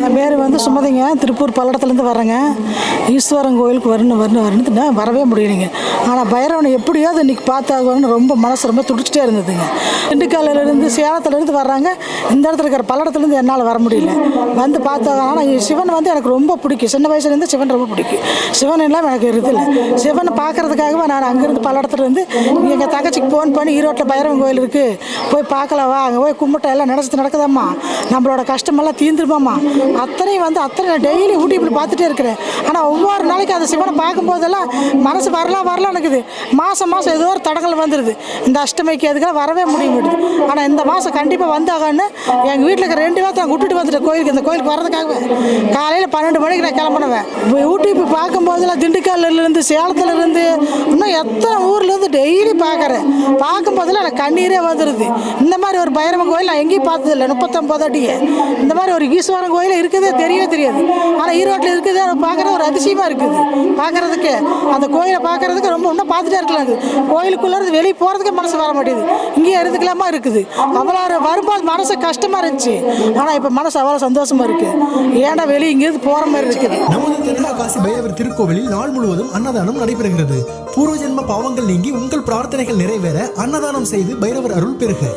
என் பேர் வந்து சுமதிங்க. திருப்பூர் பல்லடத்துலேருந்து வரேங்க. ஈஸ்வரன் கோயிலுக்கு வரணுன்னு வரவே முடியலைங்க. ஆனால் பைரவனை எப்படியாவது இன்றைக்கி பார்த்தாகணும்னு ரொம்ப மனசு ரொம்ப துடிச்சிட்டே இருந்ததுங்க. திண்டுக்கல்லிருந்து சேலத்துலேருந்து வர்றாங்க. இந்த இடத்துல இருக்கிற பல்லடத்துலேருந்து என்னால் வர முடியல. வந்து பார்த்தாங்க. ஆனால் சிவன் வந்து எனக்கு ரொம்ப பிடிக்கும். சின்ன வயசுலேருந்து சிவன் ரொம்ப பிடிக்கும். சிவன் எல்லாம் எனக்கு இருக்குதில்ல. சிவனை பார்க்குறதுக்காகவே நான் அங்கேருந்து பல்லடத்துலேருந்து எங்கள் தங்கச்சிக்கு ஃபோன் பண்ணி ஈரோட்டில் பைரவன் கோயில் இருக்குது, போய் பார்க்கலவா, அங்கே போய் கும்பிட்டா எல்லாம் நடக்குதாம்மா, நம்மளோட கஷ்டமெல்லாம் தீர்ந்துருமாம்மா, அத்தனை டெய்லி ஊட்டி இப்படி பார்த்துட்டே இருக்கிறேன். ஆனால் ஒவ்வொரு நாளைக்கு அந்த சிவனை பார்க்கும்போதெல்லாம் மனசு வரலாம் இருக்குது. மாதம் ஏதோ ஒரு தடங்கள் வந்துடுது. இந்த அஷ்டமிக்கு அதுக்கெல்லாம் வரவே முடிய மாட்டேது. ஆனால் இந்த மாதம் கண்டிப்பாக வந்தாகன்னு எங்கள் வீட்டில் இருக்கிற 2 பேர்த்த விட்டுட்டு வந்துட்டேன் கோயிலுக்கு. இந்த கோயிலுக்கு வரதுக்காகவே காலையில் 12 மணிக்கு நான் கிளம்பினேன். ஊட்டி இப்போ பார்க்கும்போதெல்லாம் திண்டுக்கல்லிருந்து சேலத்துலேருந்து இன்னும் எத்தனை ஊர்லேருந்து டெய்லி பார்க்கும்போதெல்லாம் எனக்கு கண்ணீரே வந்துடுது. இந்த மாதிரி ஒரு பைரவன் கோயில் நான் எங்கேயும் பார்த்ததில்லை. 39 அடியே இந்த மாதிரி ஒரு ஈஸ்வரன் கோயில் இருக்குதே தெரியவே தெரியாது. ஆனால் ஈரோட்டில் இருக்குது, பார்க்குறது ஒரு அதிசயமாக இருக்குது. பார்க்குறதுக்கு அந்த கோயிலை பார்க்குறதுக்கு ரொம்ப இன்னும் பார்த்துட்டே இருக்கலாம். கோயிலுக்குள்ளே வெளியே போகிறதுக்கே மனசு வர மாட்டேங்குது. இங்கேயே இருந்துக்கலாமா இருக்குது. அவ்வளோ வரும்போது மனசு கஷ்டமாக இருந்துச்சு. ஆனால் இப்போ மனசு அவ்வளோ சந்தோஷமாக இருக்குது. ஏன்னா வெளியே இங்கேருந்து போகிற மாதிரி இருக்குது. நமது தென்காசி பைரவர் திருக்கோவிலில் நாள் முழுவதும் அன்னதானம் நடைபெறுகிறது. பூர்வ ஜென்ம பாவங்கள் நீங்கி உங்கள் பிரார்த்தனைகள் நிறைவேற அன்னதானம் செய்து பைரவர் அருள் பெறுக.